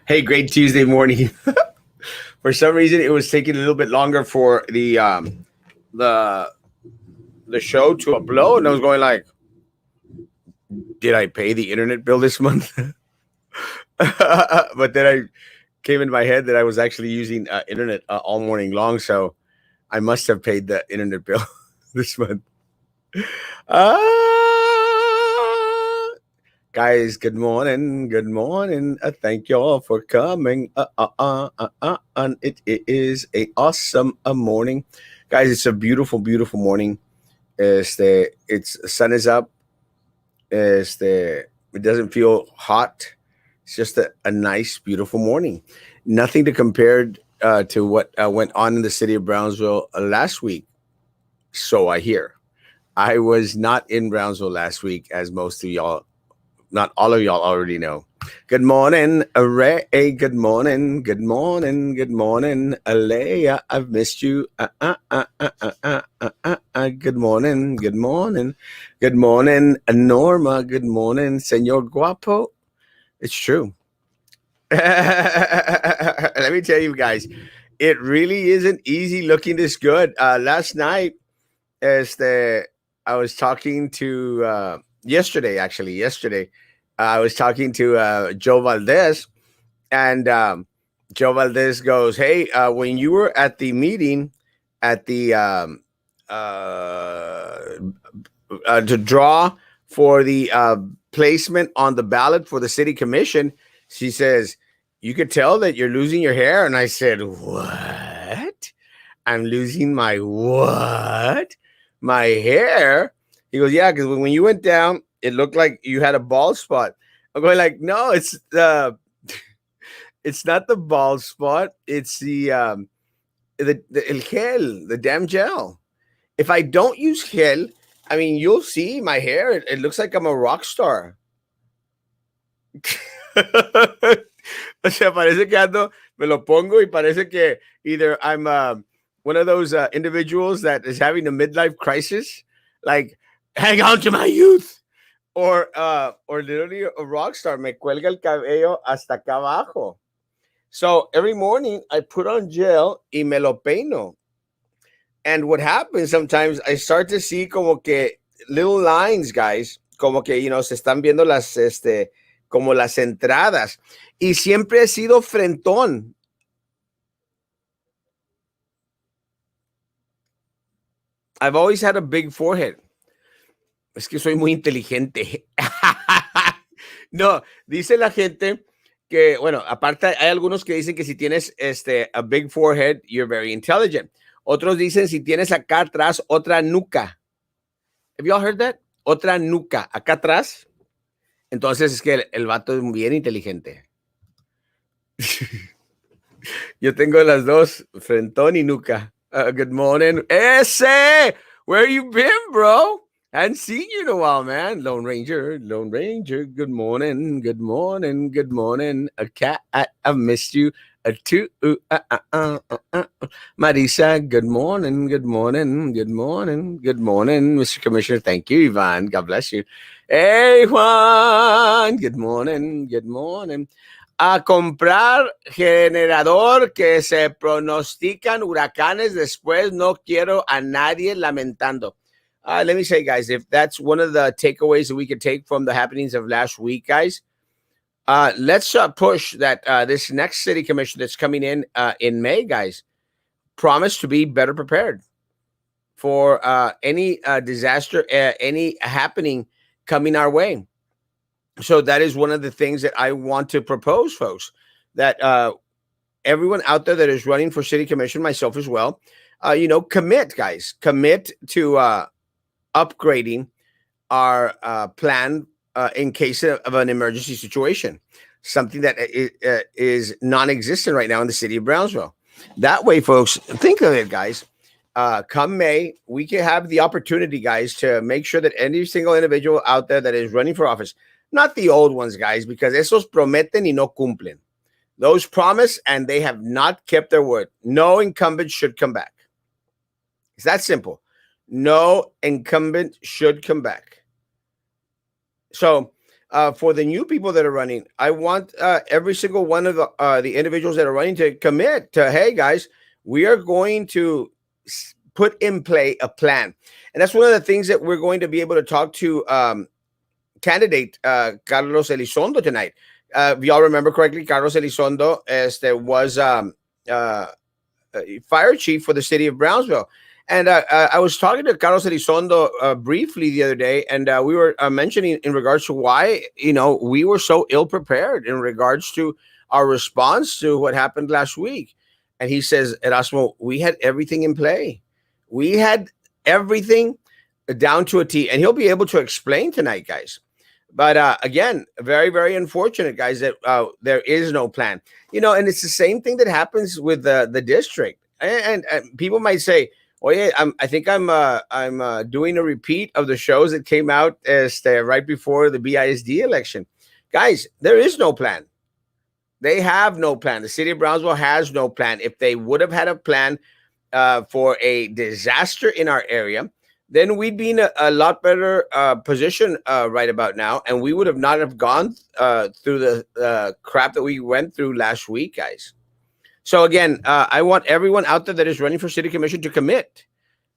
Hey, great Tuesday morning. For some reason, it was taking a little bit longer for the the show to upload, and I was going like, "Did I pay the internet bill this month?" But then I came in my head that I was actually using internet all morning long, so I must have paid the internet bill this month. Ah, guys, good morning. Good morning. Thank you all for coming. And it is a awesome morning. Guys, it's a beautiful, beautiful morning. It's sun is up. It doesn't feel hot. It's just a nice, beautiful morning. Nothing to compare to what went on in the city of Brownsville last week. So I hear. I was not in Brownsville last week, as most of y'all, not all of y'all already know. Good morning, Ray. Good morning. Good morning. Good morning, Alea. I've missed you. Good morning. Good morning. Good morning, Norma. Good morning, Senor Guapo. It's true. Let me tell you guys, it really isn't easy looking this good. Last night, este, I was talking to yesterday. Actually, yesterday, I was talking to Joe Valdez, and Joe Valdez goes, "Hey, when you were at the meeting at the to draw for the placement on the ballot for the city commission," she says, "You could tell that you're losing your hair." And I said, "What? I'm losing my what? My hair?" He goes, "Yeah, because when you went down, it looked like you had a bald spot." I'm going like, "No, it's the it's not the bald spot. It's the el gel, the damn gel. If I don't use gel, I mean, you'll see my hair. It looks like I'm a rock star." O sea, parece que ando, me lo pongo y parece que either I'm one of those individuals that is having a midlife crisis, like, hang on to my youth, or literally a rock star. Me cuelga el cabello hasta acá abajo. So every morning I put on gel y me lo peino. And what happens sometimes, I start to see como que little lines, guys, como que, se están viendo como las entradas. Y siempre he sido frentón. I've always had a big forehead. Es que soy muy inteligente. No, dice la gente que, bueno, aparte hay algunos que dicen que si tienes a big forehead, you're very intelligent. Otros dicen si tienes acá atrás otra nuca. Have you all heard that? Otra nuca acá atrás. Entonces es que el vato es bien inteligente. Yo tengo las dos, frentón y nuca. Good morning. Ese! Where you been, bro? Hadn't seen you in a while, man. Lone Ranger, Lone Ranger. Good morning, good morning, good morning. A cat, I've missed you. A two, Marisa, good morning, good morning, good morning, good morning, Mr. Commissioner. Thank you, Ivan. God bless you. Hey, Juan. Good morning, good morning. A comprar generador que se pronostican huracanes después. No quiero a nadie lamentando. Let me say, guys, if that's one of the takeaways that we could take from the happenings of last week, guys, let's push that this next city commission that's coming in May, guys, promise to be better prepared for any disaster, any happening coming our way. So that is one of the things that I want to propose, folks, that everyone out there that is running for city commission, myself as well, commit, guys, commit to upgrading our plan in case of an emergency situation, something that is non-existent right now in the city of Brownsville. That way, folks, think of it, guys. Come May, we can have the opportunity, guys, to make sure that any single individual out there that is running for office, not the old ones, guys, because esos prometen y no cumplen. Those promise and they have not kept their word. No incumbent should come back. It's that simple. No incumbent should come back. So for the new people that are running, I want every single one of the individuals that are running to commit to, hey guys, we are going to put in play a plan, and that's one of the things that we're going to be able to talk to candidate Carlos Elizondo tonight. If y'all remember correctly, Carlos Elizondo was uh, fire chief for the city of Brownsville. And I was talking to Carlos Elizondo briefly the other day, and we were mentioning in regards to why we were so ill prepared in regards to our response to what happened last week. And he says, Erasmo, we had everything in play. We had everything down to a T, and he'll be able to explain tonight, guys. But again, very, very unfortunate, guys, that there is no plan. And it's the same thing that happens with the district. And people might say, "Oh yeah, I think I'm doing a repeat of the shows that came out right before the BISD election." Guys, there is no plan. They have no plan. The city of Brownsville has no plan. If they would have had a plan for a disaster in our area, then we'd be in a lot better position right about now, and we would have not have gone through the crap that we went through last week, guys. So again, I want everyone out there that is running for city commission to commit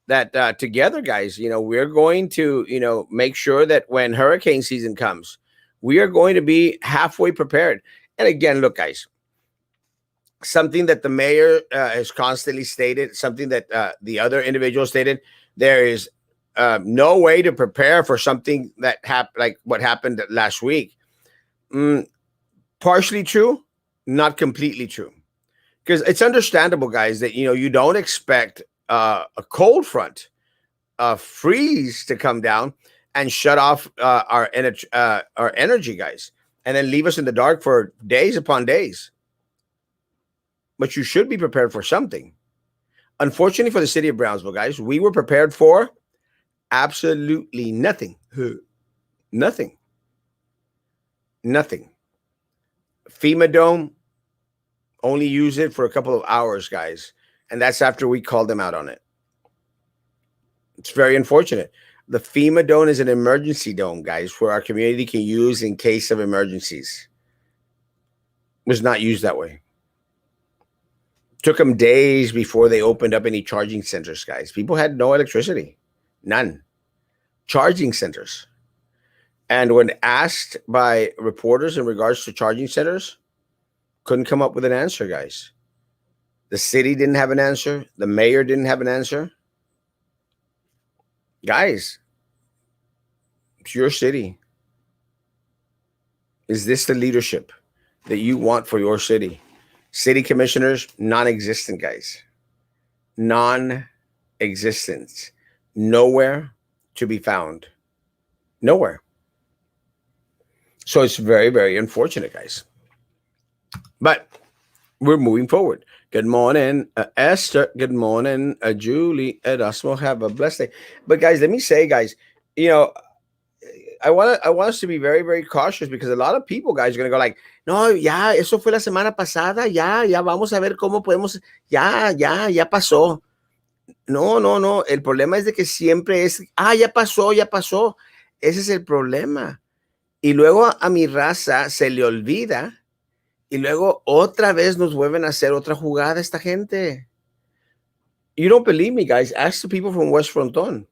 that together, guys. We're going to make sure that when hurricane season comes, we are going to be halfway prepared. And again, look, guys, something that the mayor has constantly stated, something that the other individuals stated, there is no way to prepare for something that happened, like what happened last week. Partially true, not completely true, because it's understandable, guys, that you don't expect a cold front, a freeze to come down and shut off our energy, guys, and then leave us in the dark for days upon days. But you should be prepared for something. Unfortunately for the city of Brownsville, guys, we were prepared for absolutely nothing. Nothing. Nothing. FEMA Dome, only use it for a couple of hours, guys. And that's after we called them out on it. It's very unfortunate. The FEMA Dome is an emergency dome, guys, where our community can use in case of emergencies. It was not used that way. Took them days before they opened up any charging centers, guys. People had no electricity. None. Charging centers. And when asked by reporters in regards to charging centers, couldn't come up with an answer, guys. The city didn't have an answer. The mayor didn't have an answer. Guys, it's your city. Is this the leadership that you want for your city? City commissioners, non-existent, guys. Non-existent. Nowhere to be found. Nowhere. So it's very, very unfortunate, guys. But we're moving forward. Good morning, Esther. Good morning, Julie. Erasmo. Have a blessed day. But guys, let me say, guys, I want us to be very, very cautious, because a lot of people, guys, are going to go like, no, ya, eso fue la semana pasada, ya vamos a ver cómo podemos, ya pasó. No. El problema es de que siempre es, ya pasó. Ese es el problema. Y luego a mi raza se le olvida, y luego otra vez nos vuelven a hacer otra jugada esta gente. You don't believe me, guys? Ask the people from West Fronton.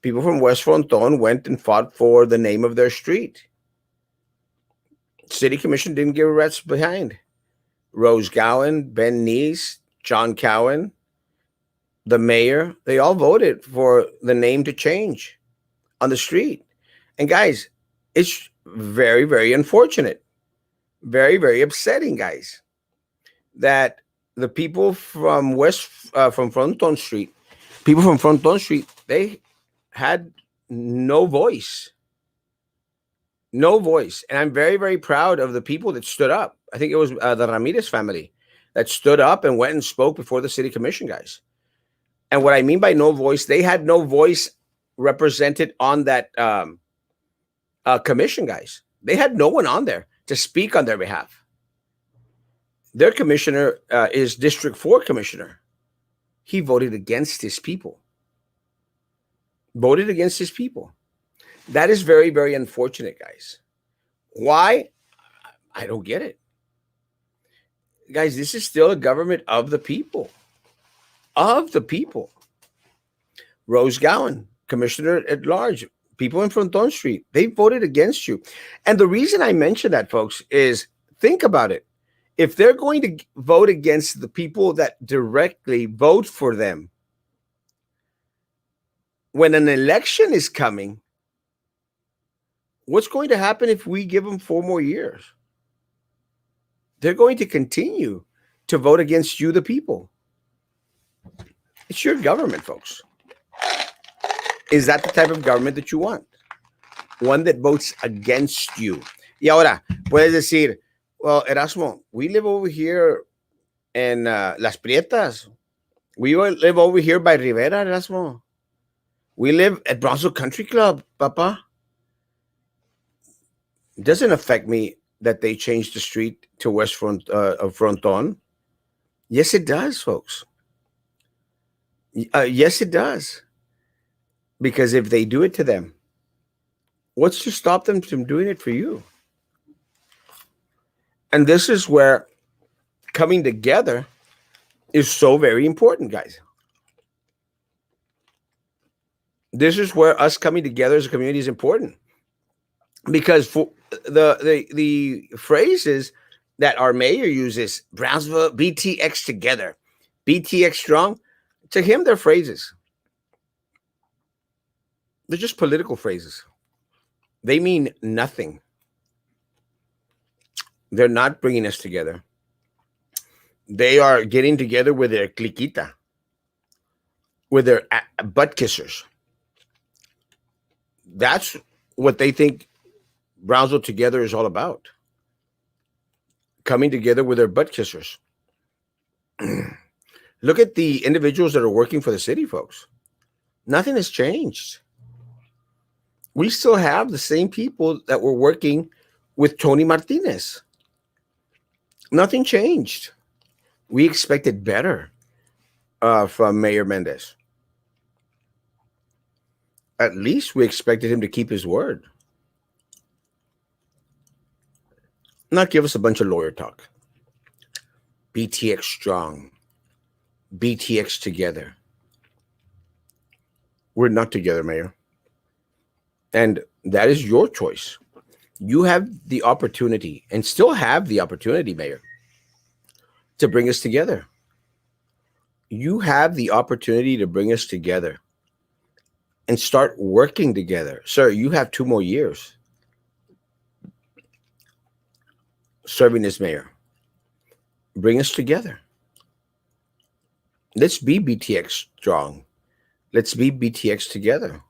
People from West Fronton went and fought for the name of their street. City Commission didn't give a rat's behind. Rose Gowan, Ben Neese, John Cowan, the mayor, they all voted for the name to change on the street. And guys, it's very, very unfortunate. Very, very upsetting, guys, that the people from from Fronton Street, they had no voice. No voice. And I'm very, very proud of the people that stood up. I think it was the Ramirez family that stood up and went and spoke before the city commission, guys. And what I mean by no voice, they had no voice represented on that commission, guys. They had no one on there to speak on their behalf. Their commissioner is District 4 commissioner. He voted against his people. That is very, very unfortunate, guys. Why? I don't get it. Guys, this is still a government of the people. Of the people. Rose Gowan, Commissioner at Large, people in Fronton Street, they voted against you. And the reason I mention that, folks, is think about it. If they're going to vote against the people that directly vote for them, when an election is coming, what's going to happen if we give them 4 more years? They're going to continue to vote against you, the people. It's your government, folks. Is that the type of government that you want? One that votes against you. Y ahora, puedes decir, well, Erasmo, we live over here in Las Prietas. We live over here by Rivera, Erasmo. We live at Bronzo Country Club, Papa. It doesn't affect me that they changed the street to West Front of Fronton. Yes, it does, folks. Yes, it does. Because if they do it to them, what's to stop them from doing it for you? And this is where coming together is so very important, guys. This is where us coming together as a community is important. Because for the phrases that our mayor uses, Brownsville, BTX together, BTX strong, to him, they're phrases. They're just political phrases. They mean nothing. They're not bringing us together. They are getting together with their cliquita, with their butt kissers. That's what they think Brownsville Together is all about. Coming together with their butt kissers. Look at the individuals that are working for the city, folks. Nothing has changed. We still have the same people that were working with Tony Martinez. Nothing changed. We expected better from Mayor Mendez. At least we expected him to keep his word. Not give us a bunch of lawyer talk. BTX strong. BTX together. We're not together, Mayor. And that is your choice. You have the opportunity, and still have the opportunity, Mayor, to bring us together. You have the opportunity to bring us together and start working together. Sir, you have 2 more years serving as mayor. Bring us together. Let's be BTX strong. Let's be BTX together.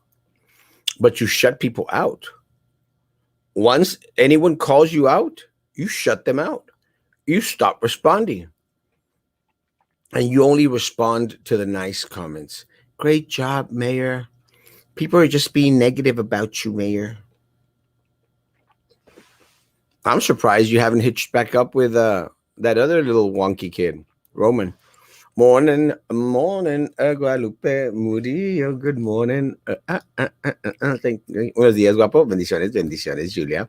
But you shut people out. Once anyone calls you out, you shut them out. You stop responding. And you only respond to the nice comments. Great job, Mayor. People are just being negative about you, Mayor. I'm surprised you haven't hitched back up with that other little wonky kid, Roman. Morning, Guadalupe Murillo. Good morning. Buenos días, guapo. Bendiciones, bendiciones, Julia.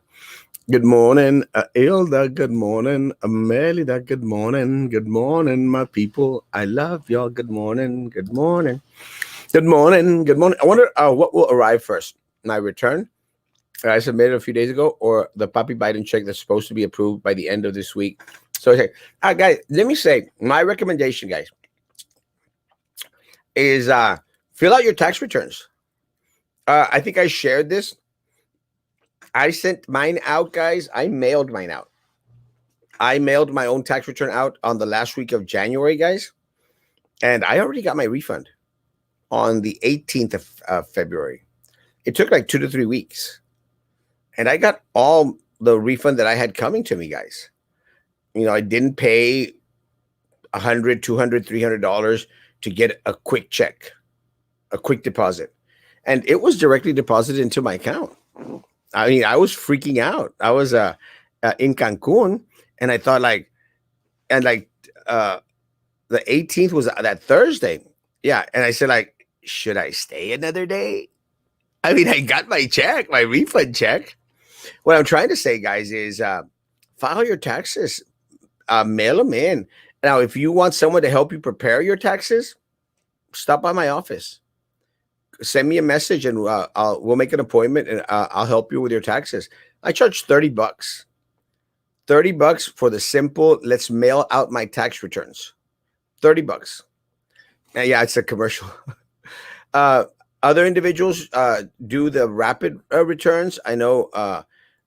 Good morning, Ilda. Good morning, Melida. Good morning. Good morning, my people. I love y'all. Good morning. Good morning. Good morning. Good morning. I wonder what will arrive first. My return that I submitted a few days ago, or the Papi Biden check that's supposed to be approved by the end of this week. So, okay, guys, let me say my recommendation, guys, is fill out your tax returns. I think I shared this. I sent mine out, guys. I mailed mine out. I mailed my own tax return out on the last week of January, guys. And I already got my refund on the 18th of February. It took like 2 to 3 weeks. And I got all the refund that I had coming to me, guys. You know, I didn't pay $100, $200, $300 to get a quick check, a quick deposit. And it was directly deposited into my account. I mean, I was freaking out. I was in Cancun, and I thought the 18th was that Thursday. Yeah. And I said, like, should I stay another day? I mean, I got my check, my refund check. What I'm trying to say, guys, is file your taxes, mail them in. Now, if you want someone to help you prepare your taxes, stop by my office. Send me a message, and we'll make an appointment, and I'll help you with your taxes. I charge $30. $30 for the simple. Let's mail out my tax returns. $30. Yeah, it's a commercial. uh, Other individuals do the rapid returns. I know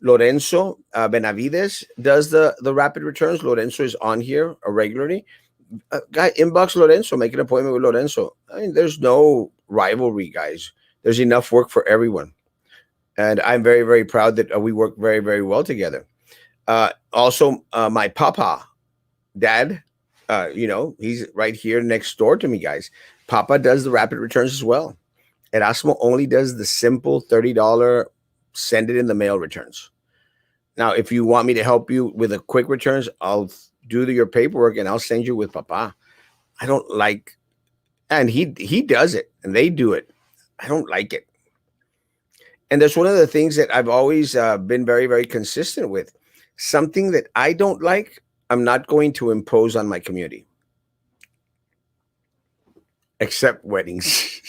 Lorenzo Benavides does the rapid returns. Lorenzo is on here regularly. Guy, inbox Lorenzo, make an appointment with Lorenzo. I mean, there's no rivalry, guys. There's enough work for everyone. And I'm very, very proud that we work very, very well together. Also, my papa, dad, he's right here next door to me, guys. Papa does the rapid returns as well. Erasmo only does the simple $30 send it in the mail returns. Now, if you want me to help you with the quick returns, I'll do your paperwork and I'll send you with Papa. I don't like, and he does it and they do it. I don't like it. And that's one of the things that I've always been very, very consistent with. Something that I don't like, I'm not going to impose on my community, except weddings.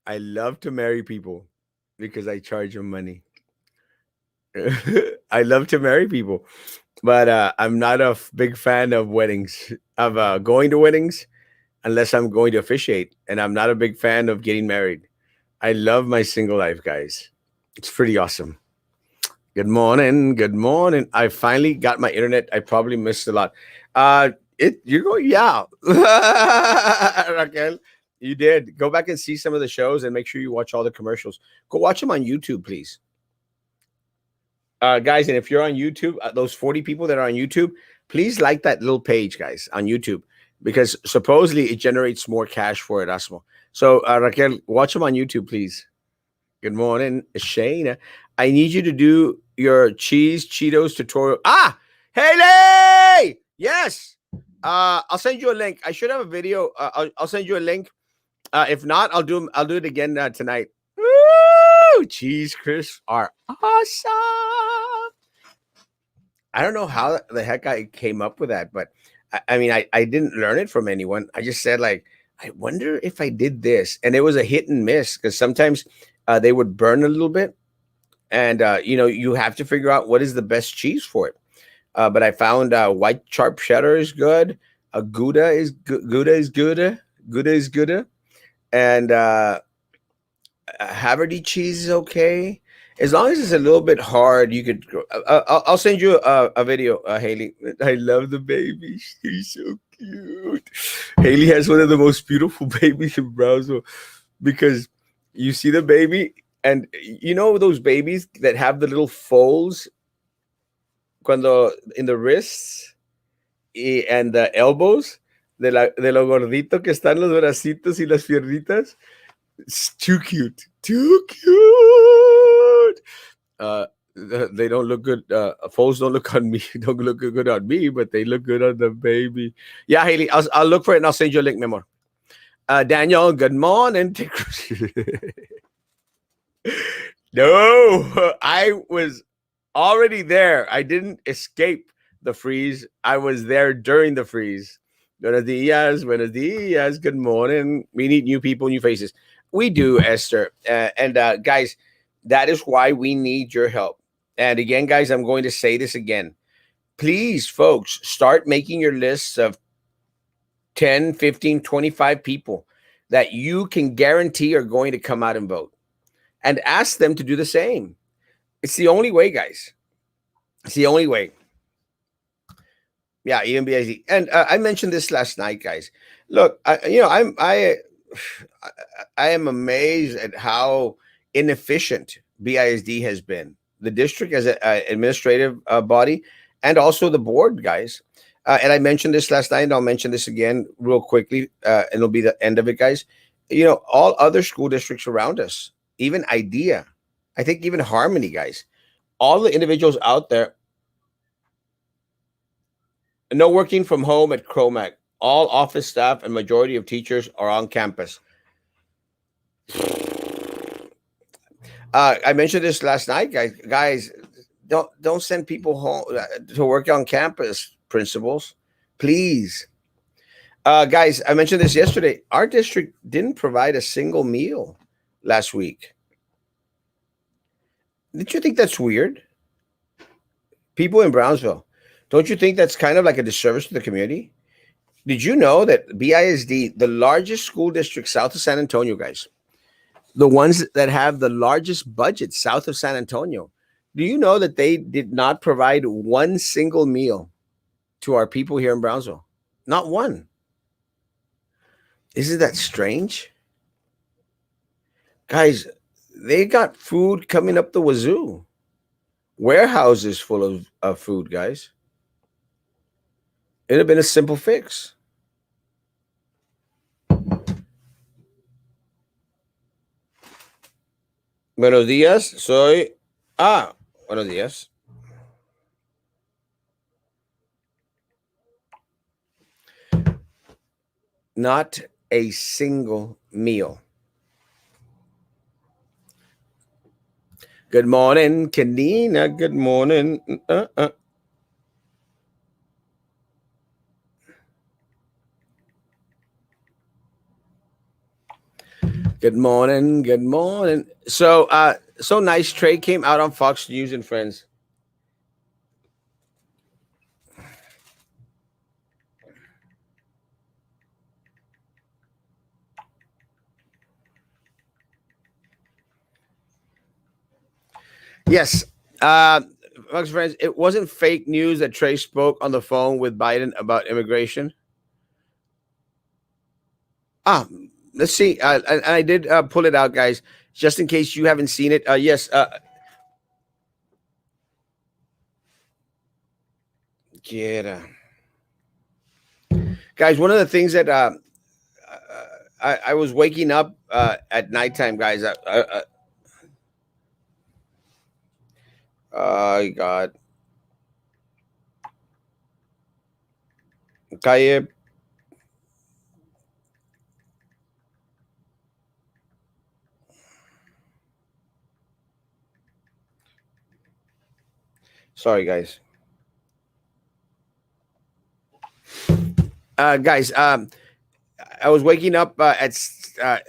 I love to marry people because I charge them money. I love to marry people, but I'm not a big fan of weddings, of going to weddings, unless I'm going to officiate. And I'm not a big fan of getting married. I love my single life, guys. It's pretty awesome. Good morning. Good morning. I finally got my internet. I probably missed a lot. You're going, yeah. Raquel, you did. Go back and see some of the shows and make sure you watch all the commercials. Go watch them on YouTube, please. Guys, and if you're on YouTube, those 40 people that are on YouTube, please like that little page, guys, on YouTube, because supposedly it generates more cash for Erasmo. So, Raquel, watch them on YouTube, please. Good morning, Shane. I need you to do your cheese Cheetos tutorial. Haley! Yes. I'll send you a link. I should have a video. I'll send you a link. If not, I'll do it again tonight. Woo! Cheese crisps are awesome. I don't know how the heck I came up with that, but I mean, I didn't learn it from anyone. I just said, like, I wonder if I did this. And it was a hit and miss because sometimes they would burn a little bit. And, you have to figure out what is the best cheese for it. But I found white sharp cheddar is good. Gouda is good. Gouda is good. And Haverty cheese is okay. As long as it's a little bit hard, you could. I'll send you a video, Haley. I love the baby. She's so cute. Haley has one of the most beautiful babies in Brownsville because you see the baby, and you know those babies that have the little folds in the wrists and the elbows de lo gordito que están los bracitos y las piernitas. It's too cute. Too cute. They don't look good. Folds don't look on me. Don't look good on me, but they look good on the baby. Yeah, Haley, I'll look for it and I'll send you a link, Memo. Daniel, good morning. No, I was already there. I didn't escape the freeze. I was there during the freeze. Buenos dias. Good morning. We need new people, new faces. We do, Esther. And guys, that is why we need your help. And again, guys, I'm going to say this again. Please, folks, start making your lists of 10, 15, 25 people that you can guarantee are going to come out and vote. And ask them to do the same. It's the only way, guys. It's the only way. Yeah, even BIZ. And I mentioned this last night, guys. Look, I am amazed at how inefficient BISD has been. The district as an administrative body, and also the board, guys. And I mentioned this last night, and I'll mention this again real quickly, and it'll be the end of it, guys. All other school districts around us, even IDEA, I think even Harmony, guys, all the individuals out there, no working from home at Cromac. all office staff and majority of teachers are on campus. I mentioned this last night, guys. Guys, don't send people home to work on campus. Principals, please. Guys, I mentioned this yesterday. Our district didn't provide a single meal last week. Did you think that's weird? People in Brownsville, don't you think that's kind of like a disservice to the community? Did you know that BISD, the largest school district south of San Antonio, guys, the ones that have the largest budget south of San Antonio, do you know that they did not provide one single meal to our people here in Brownsville? Not one. Isn't that strange? Guys, they got food coming up the wazoo. Warehouses full of food, guys. It'd have been a simple fix. Buenos días, soy... buenos días. Not a single meal. Good morning, Kanina. Good morning. Good morning. Good morning. So nice. Trey came out on Fox News and Friends. Yes. Fox Friends, it wasn't fake news that Trey spoke on the phone with Biden about immigration. Let's see. I did pull it out, guys, just in case you haven't seen it. Yes. Guys, one of the things that I was waking up at nighttime, guys. God. Calle. Sorry, guys. Guys, I was waking up at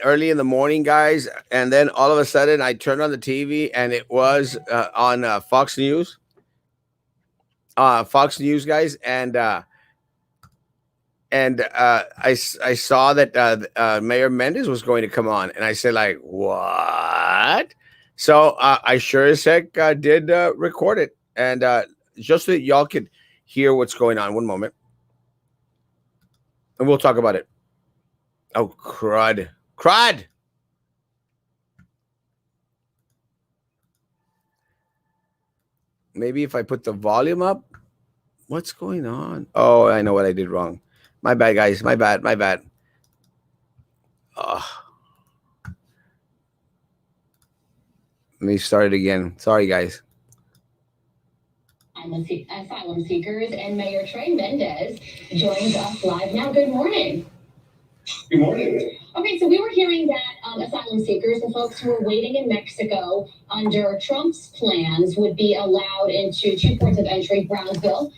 early in the morning, guys, and then all of a sudden I turned on the TV and it was on Fox News. Fox News, guys, and I saw that Mayor Mendez was going to come on, and I said, like, what? So I sure as heck did record it, and just so that y'all could hear what's going on. One moment, and we'll talk about it. Oh, crud. Maybe if I put the volume up. What's going on? Oh, I know what I did wrong. My bad, guys. My bad. Oh. Let me start it again. Sorry, guys. Asylum seekers and Mayor Trey Mendez joins us live now. Good morning. Good morning. Okay, so we were hearing that asylum seekers, the folks who were waiting in Mexico under Trump's plans, would be allowed into two ports of entry, Brownsville,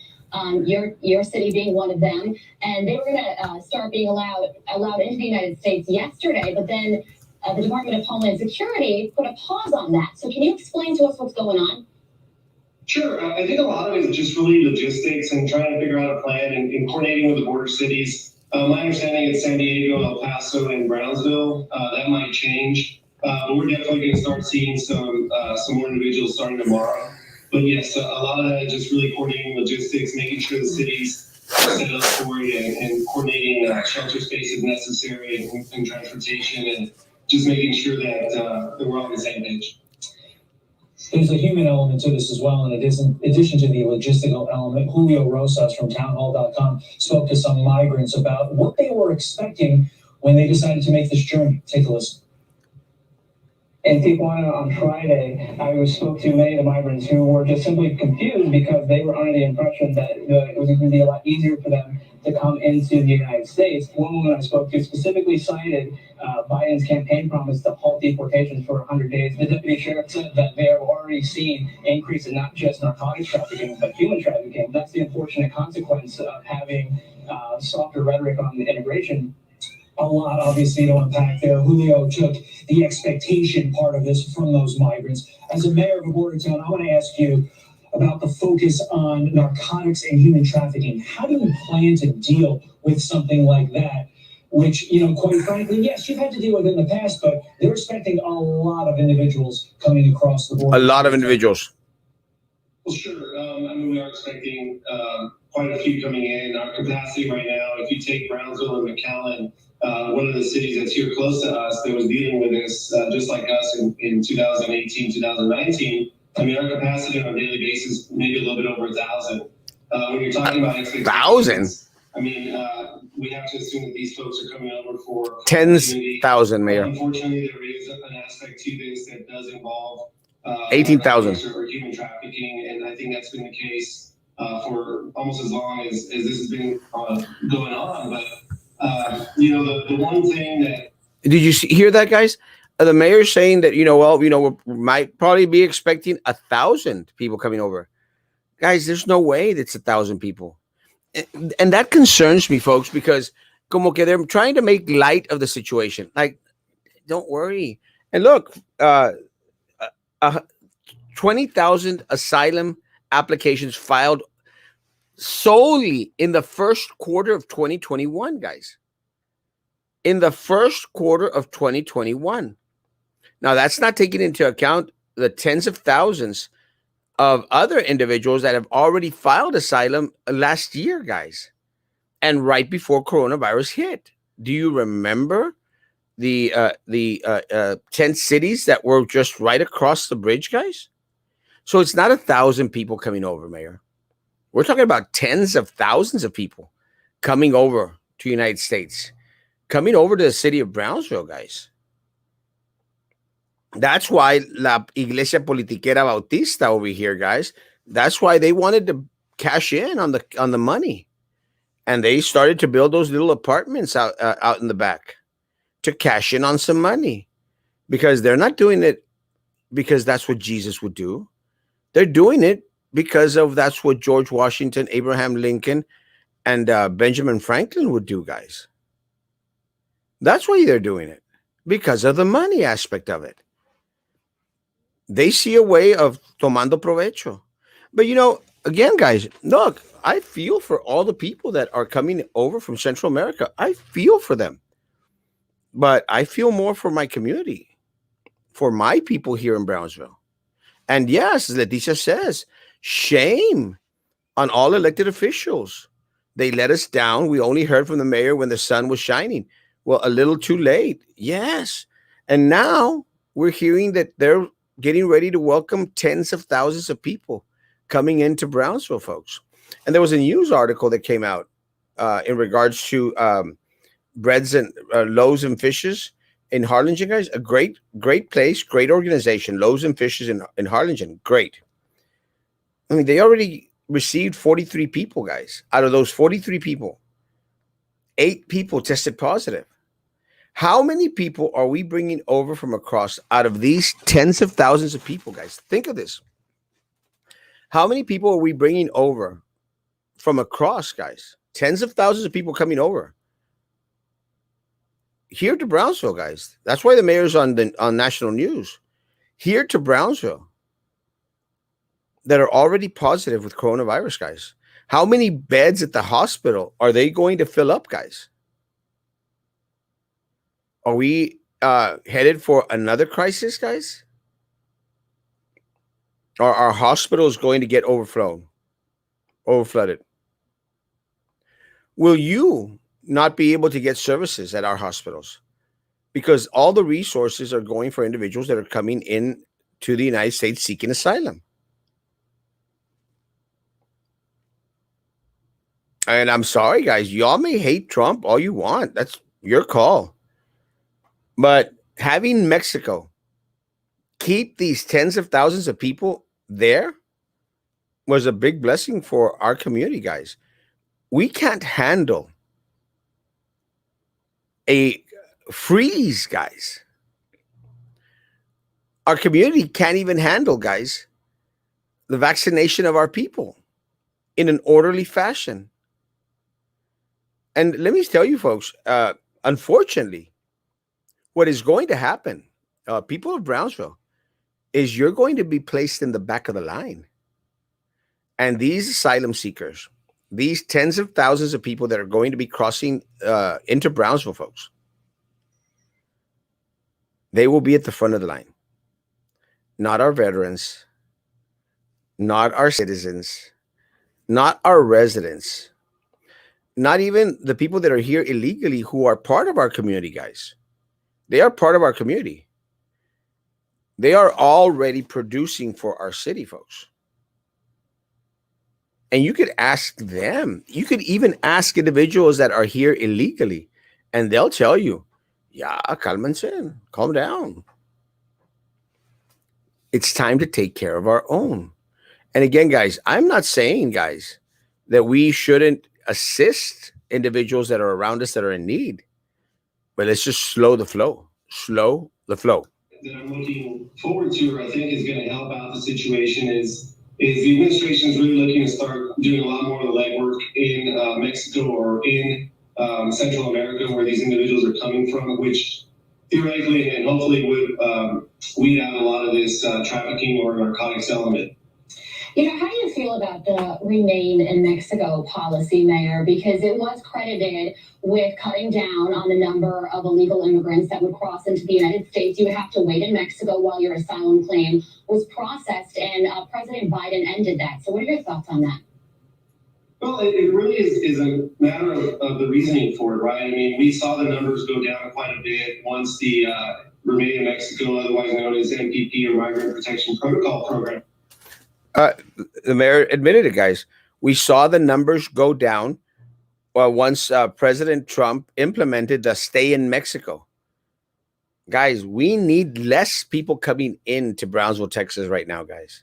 your city being one of them, and they were going to start being allowed into the United States yesterday, but then the Department of Homeland Security put a pause on that. So can you explain to us what's going on? Sure. I think a lot of it is just really logistics and trying to figure out a plan and coordinating with the border cities. My understanding is San Diego, El Paso, and Brownsville. That might change. But we're definitely going to start seeing some more individuals starting tomorrow. But yes, a lot of that is just really coordinating logistics, making sure the cities are set up for it, and coordinating shelter space if necessary, and transportation, and just making sure that we're on the same page. There's a human element to this as well, in addition to the logistical element. Julio Rosas from townhall.com spoke to some migrants about what they were expecting when they decided to make this journey. Take a listen. in Tijuana on Friday, I spoke to many of the migrants who were just simply confused because they were under the impression that it was going to be a lot easier for them to come into the United States. One woman I spoke to specifically cited Biden's campaign promise to halt deportations for 100 days. The deputy sheriff said that they have already seen an increase in not just narcotics trafficking, but human trafficking. That's the unfortunate consequence of having softer rhetoric on immigration. A lot, obviously, to unpack there. Julio took the expectation part of this from those migrants. As a mayor of a border town, I want to ask you about the focus on narcotics and human trafficking. How do you plan to deal with something like that? Which, quite frankly, yes, you've had to deal with in the past, but they're expecting a lot of individuals coming across the border. A lot of individuals. Well, sure. I mean, we are expecting quite a few coming in. Our capacity right now, if you take Brownsville and McAllen, one of the cities that's here close to us that was dealing with this, just like us in 2018, 2019, I mean, our capacity on a daily basis, maybe a little bit over 1,000. When you're talking about expectations, 1,000? I mean, we have to assume that these folks are coming over for tens thousand, Mayor. Unfortunately, there is an aspect to this that does involve 18,000 or human trafficking, and I think that's been the case for almost as long as this has been going on. But the one thing that did you hear that, guys? The mayor's saying that we might probably be expecting 1,000 people coming over. Guys, there's no way that's 1,000 people, and that concerns me, folks, because como que they're trying to make light of the situation. Like, don't worry. And look, 20,000 asylum applications filed solely in the first quarter of 2021, guys. In the first quarter of 2021. Now, that's not taking into account the tens of thousands of other individuals that have already filed asylum last year, guys, and right before coronavirus hit. Do you remember the 10 cities that were just right across the bridge, guys? So it's not 1,000 people coming over, Mayor. We're talking about tens of thousands of people coming over to the United States, coming over to the city of Brownsville, guys. That's why La Iglesia Politiquera Bautista over here, guys, that's why they wanted to cash in on the money. And they started to build those little apartments out in the back to cash in on some money, because they're not doing it because that's what Jesus would do. They're doing it because that's what George Washington, Abraham Lincoln, and Benjamin Franklin would do, guys. That's why they're doing it, because of the money aspect of it. They see a way of tomando provecho. But, again, guys, look, I feel for all the people that are coming over from Central America. I feel for them. But I feel more for my community, for my people here in Brownsville. And yes, as Leticia says, shame on all elected officials. They let us down. We only heard from the mayor when the sun was shining. Well, a little too late. Yes. And now we're hearing that they're getting ready to welcome tens of thousands of people coming into Brownsville, folks. And there was a news article that came out in regards to breads and loaves and fishes in Harlingen, guys. A great place, great organization. Loaves and Fishes in Harlingen, great. I mean, they already received 43 people, guys. Out of those 43 people, 8 people tested positive. How many people are we bringing over from across out of these tens of thousands of people, guys? Think of this. How many people are we bringing over from across, guys? Tens of thousands of people coming over here to Brownsville, guys. That's why the mayor's on national news. Here to Brownsville that are already positive with coronavirus, guys. How many beds at the hospital are they going to fill up, guys? Are we headed for another crisis, guys? Are our hospitals going to get overflooded? Will you not be able to get services at our hospitals? Because all the resources are going for individuals that are coming in to the United States seeking asylum. And I'm sorry, guys, y'all may hate Trump all you want. That's your call. But having Mexico keep these tens of thousands of people there was a big blessing for our community, guys. We can't handle a freeze, guys. Our community can't even handle, guys, the vaccination of our people in an orderly fashion. And let me tell you, folks, unfortunately, what is going to happen, people of Brownsville, is you're going to be placed in the back of the line. And these asylum seekers, these tens of thousands of people that are going to be crossing into Brownsville, folks, they will be at the front of the line. Not our veterans, not our citizens, not our residents, not even the people that are here illegally who are part of our community, guys. They are part of our community. They are already producing for our city, folks. And you could ask them. You could even ask individuals that are here illegally, and they'll tell you, yeah, cálmense, calm down. It's time to take care of our own. And again, guys, I'm not saying, guys, that we shouldn't assist individuals that are around us that are in need, but let's just slow the flow. Slow the flow. That I'm looking forward to, or I think is going to help out the situation, is the administration is really looking to start doing a lot more of the legwork in Mexico or in Central America, where these individuals are coming from, which theoretically and hopefully would weed out a lot of this trafficking or narcotics element. How do you feel about the Remain in Mexico policy, Mayor? Because it was credited with cutting down on the number of illegal immigrants that would cross into the United States. You would have to wait in Mexico while your asylum claim was processed, and President Biden ended that. So what are your thoughts on that? Well, it really is a matter of the reasoning for it, right? I mean, we saw the numbers go down quite a bit once the Remain in Mexico, otherwise known as MPP or Migrant Protection Protocol program. The mayor admitted it, guys. We saw the numbers go down once President Trump implemented the stay in Mexico. Guys, we need less people coming into Brownsville, Texas right now, guys.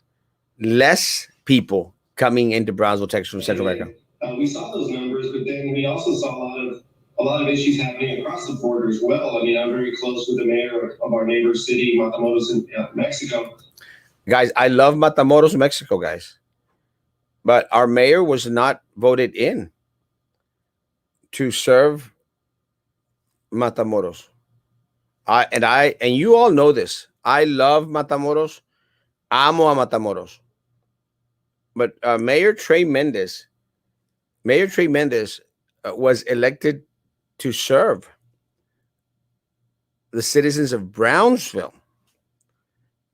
Less people coming into Brownsville, Texas from Central America. We saw those numbers, but then we also saw a lot of issues happening across the border as well. I mean, I'm very close with the mayor of our neighbor city, Matamoros, in Mexico. Guys, I love Matamoros, Mexico, guys. But our mayor was not voted in to serve Matamoros. And you all know this. I love Matamoros. Amo a Matamoros. But Mayor Trey Mendez was elected to serve the citizens of Brownsville,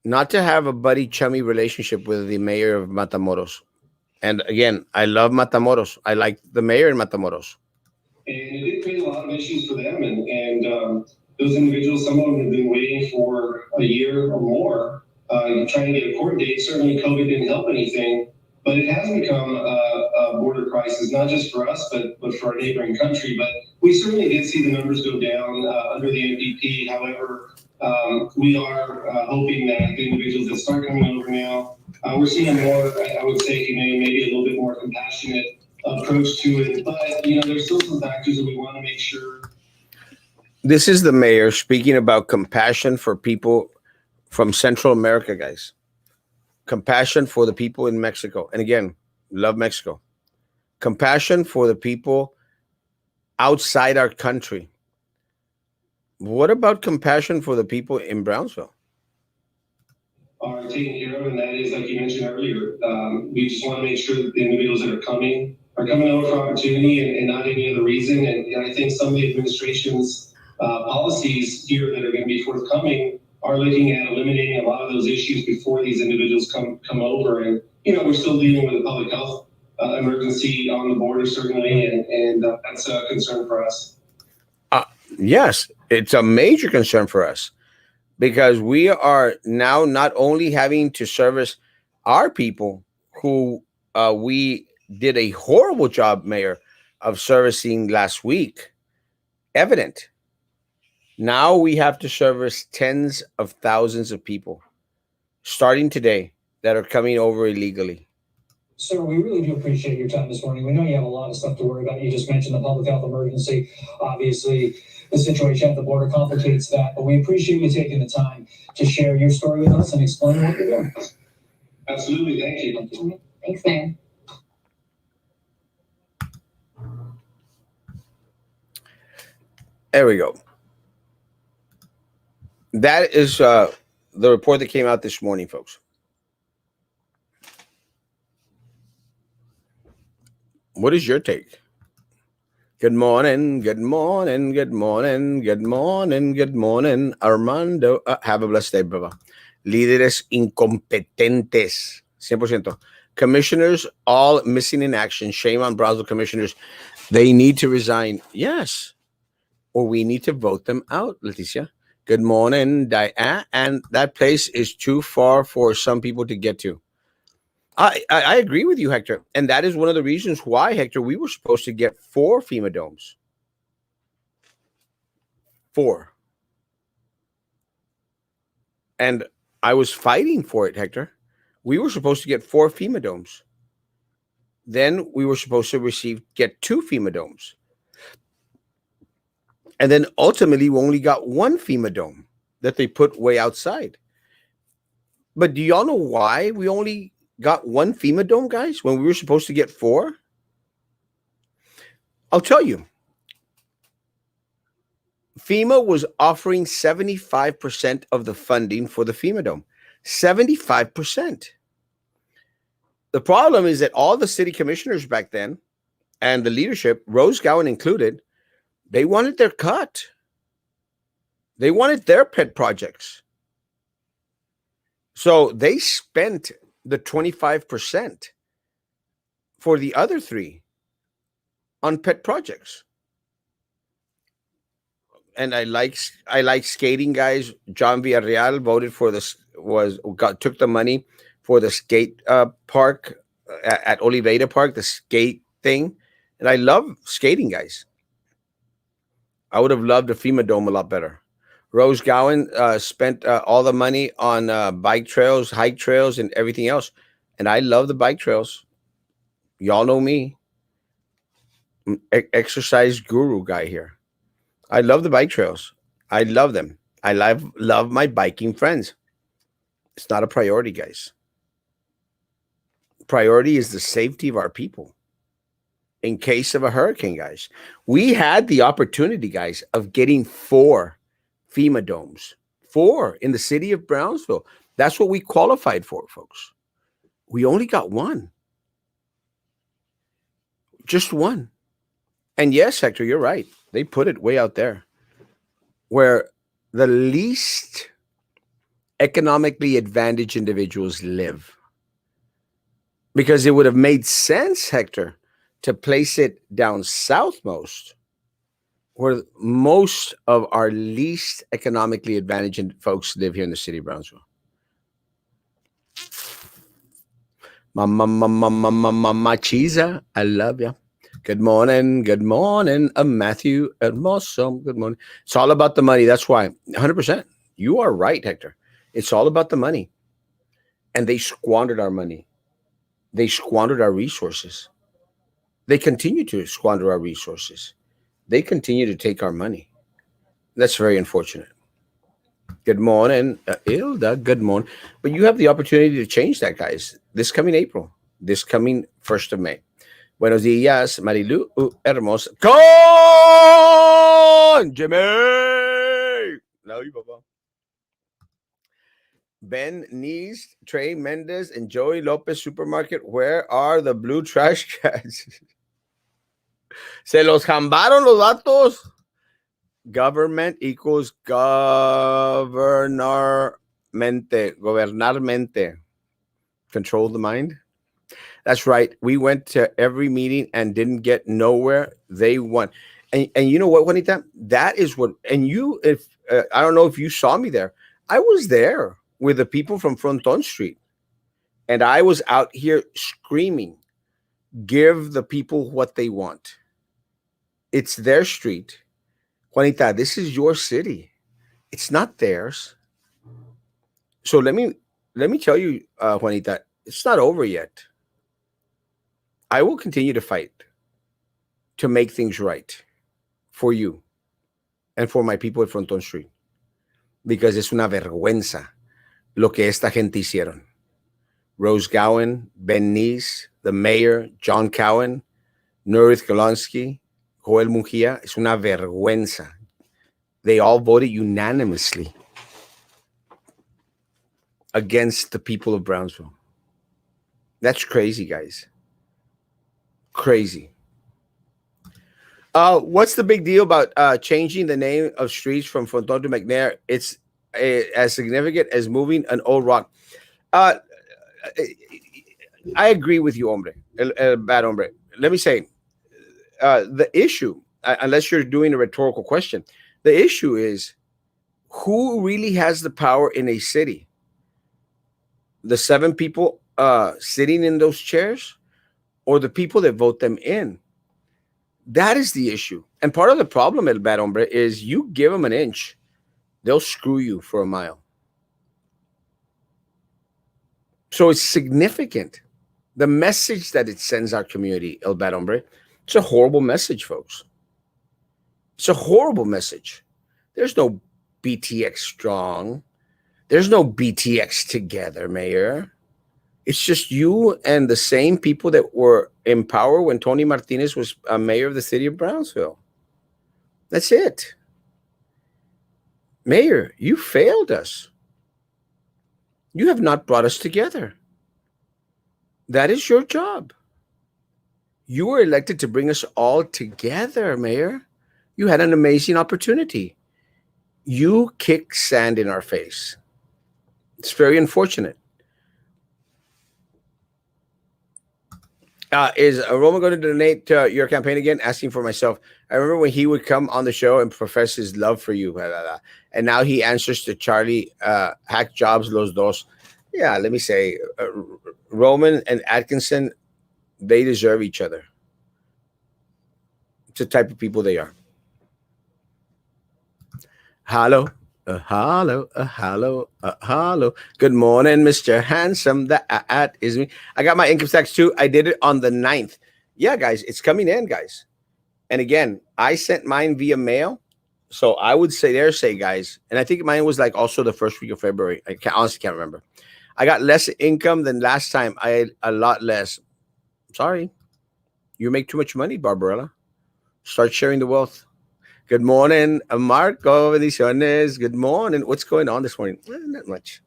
not to have a buddy chummy relationship with the mayor of Matamoros. And again, I love Matamoros. I like the mayor in Matamoros. And it did create a lot of issues for them. And those individuals, some of them have been waiting for a year or more, trying to get a court date. Certainly COVID didn't help anything, but it has become a border crisis, not just for us, but for our neighboring country. But we certainly did see the numbers go down under the NPP. However, we are hoping that the individuals that start coming over now, we're seeing a more, I would say, humane, maybe a little bit more compassionate approach to it. But, there's still some factors that we want to make sure. This is the mayor speaking about compassion for people from Central America, guys. Compassion for the people in Mexico. And again, love Mexico. Compassion for the people outside our country. What about compassion for the people in Brownsville? Are taken care of, and that is, like you mentioned earlier, we just want to make sure that the individuals that are coming over for opportunity and not any other reason. And I think some of the administration's policies here that are going to be forthcoming are looking at eliminating a lot of those issues before these individuals come over. And, we're still dealing with a public health emergency on the border, certainly, and that's a concern for us. Yes, it's a major concern for us, because we are now not only having to service our people who we did a horrible job, Mayor, of servicing last week, evident. Now we have to service tens of thousands of people starting today that are coming over illegally. Sir, we really do appreciate your time this morning. We know you have a lot of stuff to worry about. You just mentioned the public health emergency. Obviously, the situation at the border complicates that, but we appreciate you taking the time to share your story with us and explain what you're doing. Absolutely, thank you. Thanks, Mayor. There we go. That is the report that came out this morning, folks. What is your take? Good morning, good morning, good morning, good morning, good morning, Armando. Have a blessed day, brother. Líderes incompetentes, 100%. Commissioners all missing in action. Shame on Brownsville commissioners. They need to resign. Yes. Or we need to vote them out, Leticia. Good morning, Diane. And that place is too far for some people to get to. I agree with you, Hector. And that is one of the reasons why, Hector, we were supposed to get 4 FEMA domes. 4. And I was fighting for it, Hector. We were supposed to get 4 FEMA domes. Then we were supposed to get 2 FEMA domes. And then ultimately we only got 1 FEMA dome that they put way outside. But do y'all know why we only got 1 FEMA dome, guys, when we were supposed to get 4? I'll tell you. FEMA was offering 75% of the funding for the FEMA dome. 75%. The problem is that all the city commissioners back then and the leadership, Rose Gowan included, they wanted their cut. They wanted their pet projects. So they spent the 25% for the other 3 on pet projects. And I like skating, guys. John Villarreal voted for this, took the money for the skate park at Oliveira Park, the skate thing. And I love skating, guys. I would have loved the FEMA dome a lot better. Rose Gowan spent all the money on bike trails, hike trails, and everything else. And I love the bike trails. Y'all know me. I'm exercise guru guy here. I love the bike trails. I love them. I love my biking friends. It's not a priority, guys. Priority is the safety of our people. In case of a hurricane, guys, we had the opportunity, guys, of getting 4 FEMA domes, 4 in the city of Brownsville. That's what we qualified for, folks. We only got 1. Just 1. And yes, Hector, you're right. They put it way out there where the least economically advantaged individuals live. Because it would have made sense, Hector, to place it down southmost where most of our least economically advantaged folks live here in the city of Brownsville. Mama Chiza, I love you. Good morning. Good morning. Matthew Hermoso. Good morning. It's all about the money. That's why. 100%. You are right, Hector. It's all about the money. And they squandered our money. They squandered our resources. They continue to squander our resources. They continue to take our money. That's very unfortunate. Good morning, Ilda. Good morning. But you have the opportunity to change that, guys, this coming April, this coming 1st of May. Buenos días, Marilu Hermosa. Con Jimmy. Love you, Papa. Ben Nees, Trey Mendez, and Joey Lopez Supermarket. Where are the blue trash cans? Se los jambaron los vatos. Government equals gobernarmente. Control the mind. That's right. We went to every meeting and didn't get nowhere. They won. And you know what, Juanita? That is what, and you, if I don't know if you saw me there, I was there with the people from Fronton Street. And I was out here screaming, give the people what they want. It's their street. Juanita, this is your city. It's not theirs. So let me let me tell you, Juanita, it's not over yet. I will continue to fight to make things right for you and for my people at Fronton Street because es una vergüenza lo que esta gente hicieron. Rose Gowen, Ben Neese, the mayor, John Cowan, Nurit Golonsky, Joel Mujia. Es una vergüenza. They all voted unanimously against the people of Brownsville. That's crazy, guys. Crazy. What's the big deal about changing the name of streets from Fronton to McNair? It's as significant as moving an old rock. Uh, I agree with you, hombre. Bad hombre. Let me say, the issue, unless you're doing a rhetorical question, the issue is who really has the power in a city? The 7 people sitting in those chairs or the people that vote them in? That is the issue. And part of the problem, El Bad Hombre, is you give them an inch, they'll screw you for a mile. So it's significant. The message that it sends our community, El Bad Hombre, it's a horrible message, folks. It's a horrible message. There's no BTX strong. There's no BTX together, Mayor. It's just you and the same people that were in power when Tony Martinez was mayor of the city of Brownsville. That's it. Mayor, you failed us. You have not brought us together. That is your job. You were elected to bring us all together, Mayor. You had an amazing opportunity. You kicked sand in our face. It's very unfortunate. Is Roma going to donate to your campaign again? Asking for myself. I remember when he would come on the show and profess his love for you. Blah, blah, blah. And now he answers to Charlie, hack jobs, los dos. Yeah, let me say, Roman and Atkinson, they deserve each other. It's the type of people they are. Hello. Hello. Good morning, Mr. Handsome. That is me. I got my income tax too. I did it on the 9th. Yeah, guys, it's coming in, guys. And again, I sent mine via mail. So I would say, guys, and I think mine was like also the first week of February. Honestly can't remember. I got less income than last time. I had a lot less. Sorry. You make too much money, Barbarella. Start sharing the wealth. Good morning, Marco. Bendiciones. Good morning. What's going on this morning? Not much.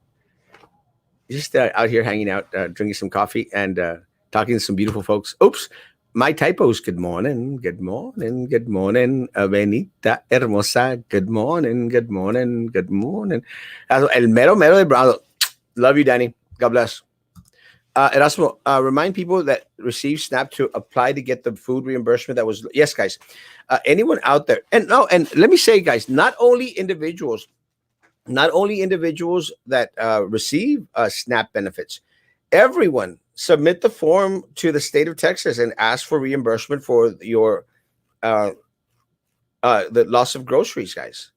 Just out here hanging out, drinking some coffee and talking to some beautiful folks. Oops, my typos. Good morning. Good morning. Good morning. Benita Hermosa. Good morning. Good morning. Good morning. El mero mero de Bravo. Love you, Danny. God bless. Erasmo, remind people that receive SNAP to apply to get the food reimbursement that was. Yes, guys. Anyone out there, and let me say, guys, not only individuals that receive SNAP benefits, everyone submit the form to the state of Texas and ask for reimbursement for your the loss of groceries, guys.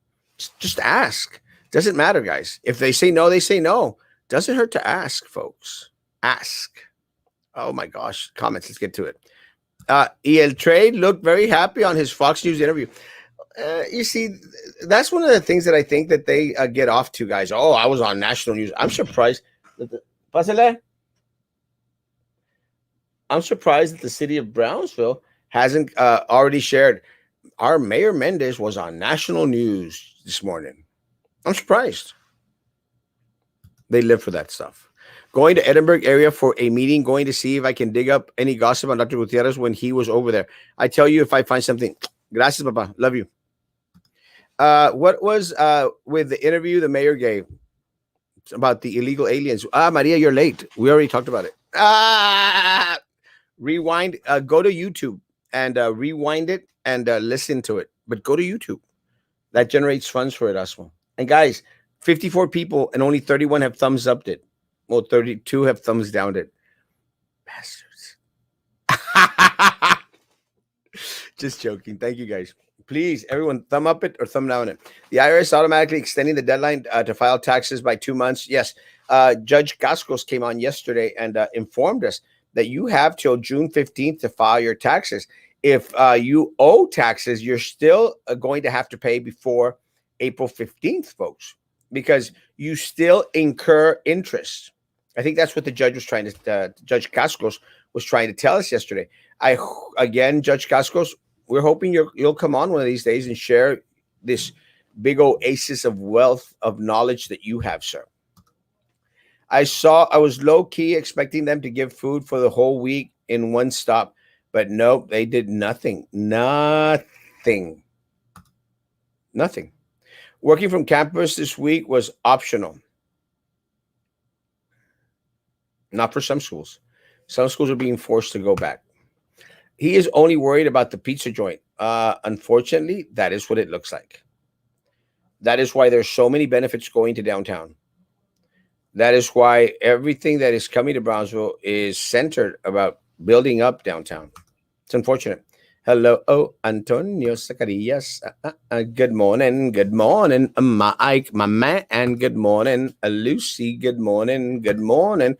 Just ask. Doesn't matter, guys. If they say no, they say no. Doesn't hurt to ask, folks. Ask. Oh my gosh. Comments. Let's get to it. El Trade looked very happy on his Fox News interview. You see, that's one of the things that I think that they get off to, guys. Oh, I was on national news. I'm surprised that I'm surprised that the city of Brownsville hasn't already shared. Our Mayor Mendez was on national news this morning. I'm surprised. They live for that stuff. Going to Edinburgh area for a meeting, going to see if I can dig up any gossip on Dr. Gutierrez when he was over there. I tell you if I find something. Gracias, Papa. Love you. What was with the interview the mayor gave about the illegal aliens? Maria, you're late. We already talked about it. Rewind. Go to YouTube and rewind it and listen to it. But go to YouTube. That generates funds for Erasmo. And guys, 54 people and only 31 have thumbs upped it. Well, 32 have thumbs downed it. Bastards. Just joking. Thank you, guys. Please, everyone, thumb up it or thumb down it. The IRS automatically extending the deadline to file taxes by 2 months. Yes, Judge Cascos came on yesterday and informed us that you have till June 15th to file your taxes. If you owe taxes, you're still going to have to pay before April 15th, folks, because you still incur interest. I think that's what the judge was trying to, Judge Cascos was trying to tell us yesterday. Again, Judge Cascos, we're hoping you'll come on one of these days and share this big oasis of wealth of knowledge that you have, sir. I was low key expecting them to give food for the whole week in one stop, but nope, they did nothing. Nothing. Nothing. Working from campus this week was optional. Not for some schools. Some schools are being forced to go back. He is only worried about the pizza joint. Unfortunately, that is what it looks like. That is why there's so many benefits going to downtown. That is why everything that is coming to Brownsville is centered about building up downtown. It's unfortunate. Hello, Antonio Zacarias. Good morning. Good morning, Mike, my man. And good morning, Lucy. Good morning. Good morning.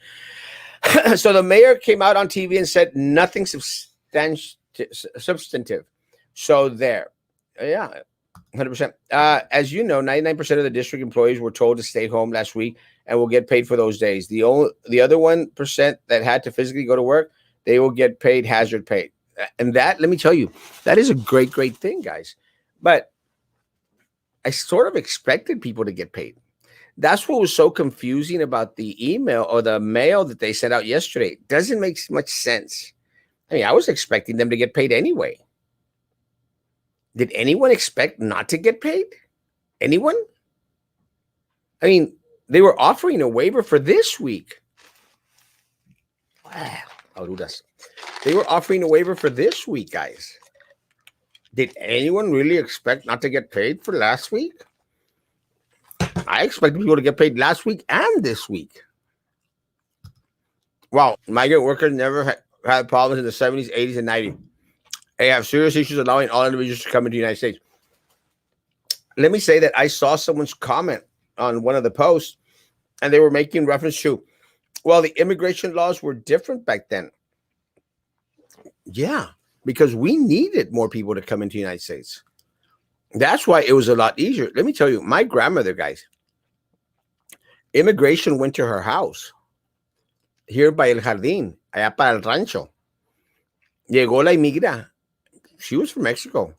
So the mayor came out on TV and said nothing substantive. So there. Yeah, 100%. As you know, 99% of the district employees were told to stay home last week and will get paid for those days. The other 1% that had to physically go to work, they will get paid hazard pay. And that, let me tell you, that is a great, great thing, guys. But I sort of expected people to get paid. That's what was so confusing about the email or the mail that they sent out yesterday. It doesn't make much sense. I mean, I was expecting them to get paid anyway. Did anyone expect not to get paid? Anyone? I mean, they were offering a waiver for this week. They were offering a waiver for this week, guys. Did anyone really expect not to get paid for last week? I expected people to get paid last week and this week. Wow, migrant workers never had problems in the 70s, 80s, and 90s. They have serious issues allowing all individuals to come into the United States. Let me say that I saw someone's comment on one of the posts, and they were making reference to, well, the immigration laws were different back then. Yeah, because we needed more people to come into the United States. That's why it was a lot easier. Let me tell you, my grandmother, guys, immigration went to her house here by El Jardín, allá para el rancho. Llegó la inmigra. She was from Mexico.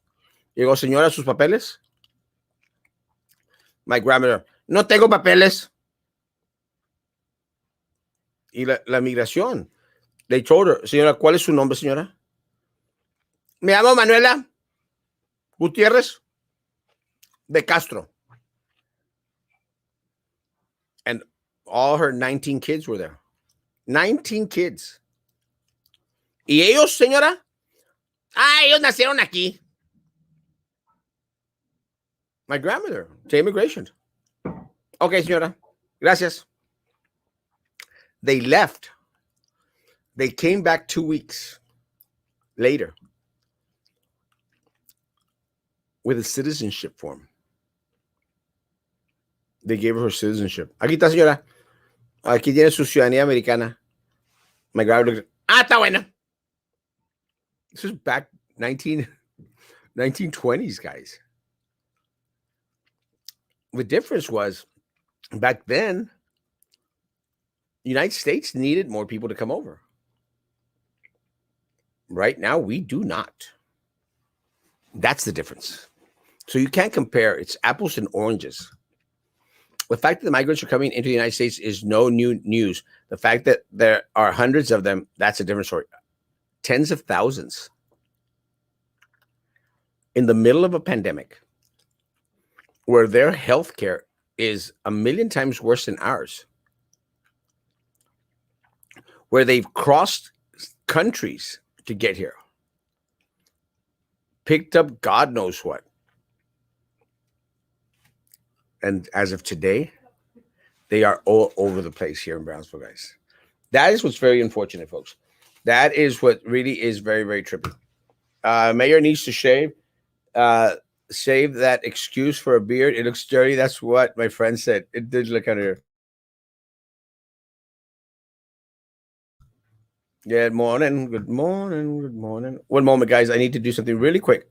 Llegó, señora, sus papeles. My grandmother, no tengo papeles. Y la migración. They told her, señora, ¿cuál es su nombre, señora? Me llamo Manuela Gutiérrez de Castro. And all her 19 kids were there. 19 kids. ¿Y ellos, señora? Ellos nacieron aquí. My grandmother, to immigration. Okay, señora. Gracias. They left. They came back 2 weeks later with a citizenship form. They gave her citizenship. Aquí está, señora. Aquí tiene su ciudadanía americana. My grandmother, está bueno. This was back 1920s, guys. The difference was back then, the United States needed more people to come over. Right now, we do not. That's the difference. So you can't compare. It's apples and oranges. The fact that the migrants are coming into the United States is no new news. The fact that there are hundreds of them, that's a different story. Tens of thousands. In the middle of a pandemic, where their health care is a million times worse than ours, where they've crossed countries to get here, picked up God knows what. And as of today, they are all over the place here in Brownsville, guys. That is what's very unfortunate, folks. That is what really is very, very trippy. Mayor needs to shave. Uh, save that excuse for a beard. It looks dirty. That's what my friend said. It did look kind of. Good morning. Good morning. Good morning. One moment, guys. I need to do something really quick.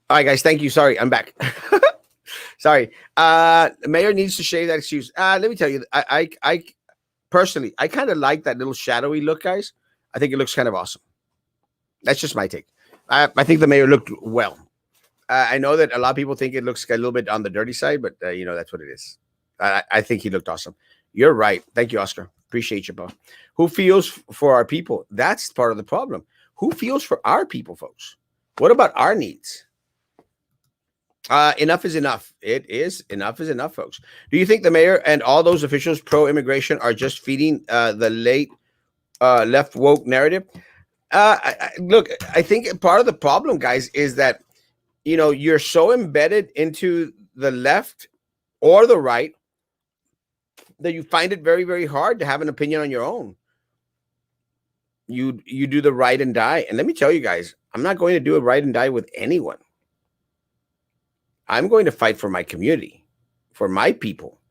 All right, guys. Thank you. Sorry, I'm back. Sorry. The mayor needs to shave that excuse. Let me tell you, I personally, I kind of like that little shadowy look, guys. I think it looks kind of awesome. That's just my take. I think the mayor looked well. I know that a lot of people think it looks a little bit on the dirty side, but that's what it is. I think he looked awesome. You're right. Thank you, Oscar. Appreciate you, bro. Who feels for our people? That's part of the problem. Who feels for our people, folks? What about our needs? Enough is enough. It is enough is enough, folks. Do you think the mayor and all those officials pro-immigration are just feeding the late left woke narrative? Look, I think part of the problem, guys, is that you're so embedded into the left or the right that you find it very, very hard to have an opinion on your own. You do the right and die, and let me tell you guys, I'm not going to do a right and die with anyone. I'm going to fight for my community, for my people.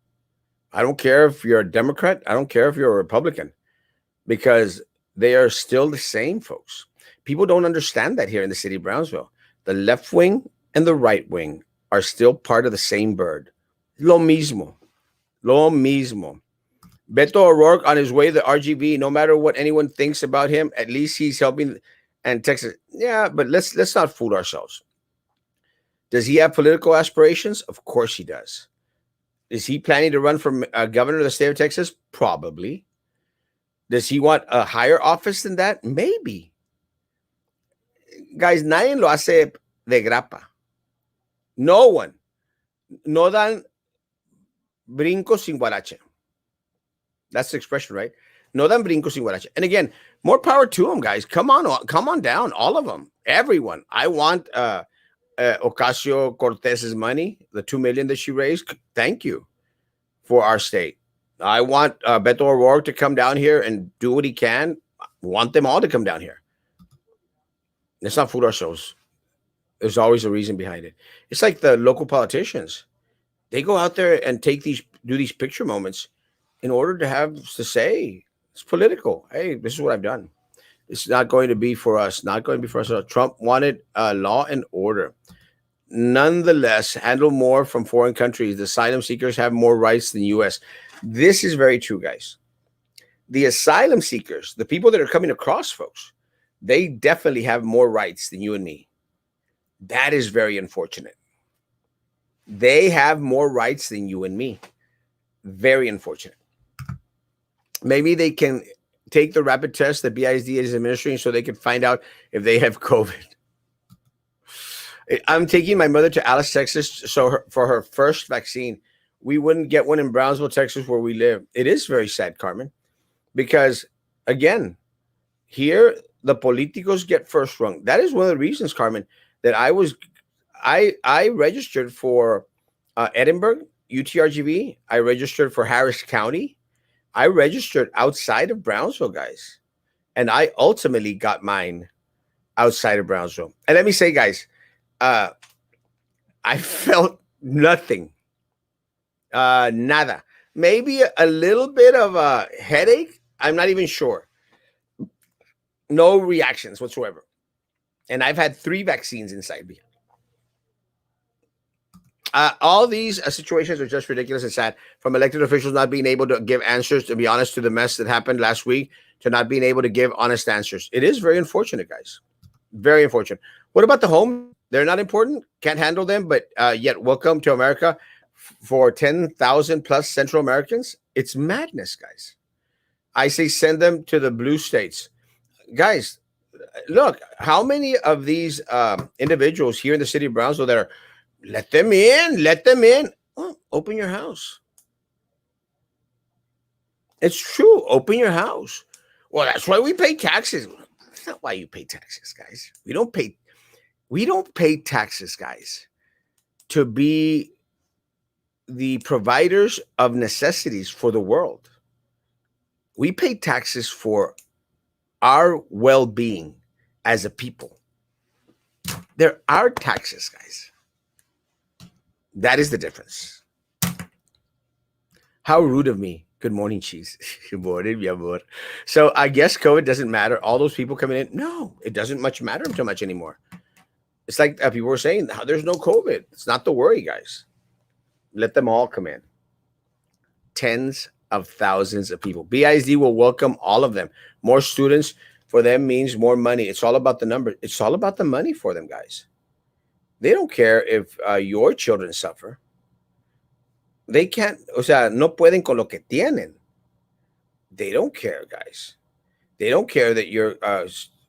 I don't care if you're a Democrat. I don't care if you're a Republican, because they are still the same, folks. People don't understand that here in the city of Brownsville. The left wing and the right wing are still part of the same bird. Lo mismo. Lo mismo. Beto O'Rourke on his way to the RGV, no matter what anyone thinks about him, at least he's helping. And Texas, yeah, but let's not fool ourselves. Does he have political aspirations? Of course he does. Is he planning to run for governor of the state of Texas? Probably. Does he want a higher office than that? Maybe. Guys, nadie lo hace de grapa. No one. No dan brinco sin guarache. That's the expression, right? No dan brinco sin guarache. And again, more power to them, guys. Come on down, all of them, everyone. I want Ocasio-Cortez's money, the $2 million that she raised. Thank you for our state. I want Beto O'Rourke to come down here and do what he can. I want them all to come down here. Let's not fool ourselves. There's always a reason behind it. It's like the local politicians. They go out there and do these picture moments in order to have to say it's political. Hey, this is what I've done. It's not going to be for us. Not going to be for us. Trump wanted law and order. Nonetheless, handle more from foreign countries. The asylum seekers have more rights than U.S. This is very true, guys. The asylum seekers, the people that are coming across, folks, they definitely have more rights than you and me. That is very unfortunate. They have more rights than you and me. Very unfortunate. Maybe they can take the rapid test that BISD is administering so they can find out if they have COVID. I'm taking my mother to Alice, Texas, for her first vaccine. We wouldn't get one in Brownsville, Texas, where we live. It is very sad, Carmen, because, again, here the politicos get first rung. That is one of the reasons, Carmen. that I registered for Edinburgh, UTRGV. I registered for Harris County. I registered outside of Brownsville, guys. And I ultimately got mine outside of Brownsville. And let me say, guys, uh, I felt nothing, nada. Maybe a little bit of a headache. I'm not even sure. No reactions whatsoever. And I've had 3 vaccines inside me. All these situations are just ridiculous and sad. From elected officials not being able to give answers, to be honest, to the mess that happened last week, to not being able to give honest answers. It is very unfortunate, guys. Very unfortunate. What about the homeless? They're not important. Can't handle them, but yet welcome to America for 10,000 plus Central Americans. It's madness, guys. I say send them to the blue states. Guys, look, how many of these individuals here in the city of Brownsville that are let them in, let them in. Oh, open your house. It's true. Open your house. Well, that's why we pay taxes. That's not why you pay taxes, guys. We don't pay taxes, guys, to be the providers of necessities for the world. We pay taxes for our well-being as a people. They're our taxes, guys. That is the difference. How rude of me. Good morning, cheese. Good morning, mi amor. So I guess COVID doesn't matter. All those people coming in, no, it doesn't much matter too much anymore. It's like people were saying, there's no COVID. It's not the worry, guys. Let them all come in. Tens of thousands of people. BISD will welcome all of them. More students for them means more money. It's all about the number. It's all about the money for them, guys. They don't care if your children suffer. They can't, o sea, no pueden con lo que tienen. They don't care, guys. They don't care that your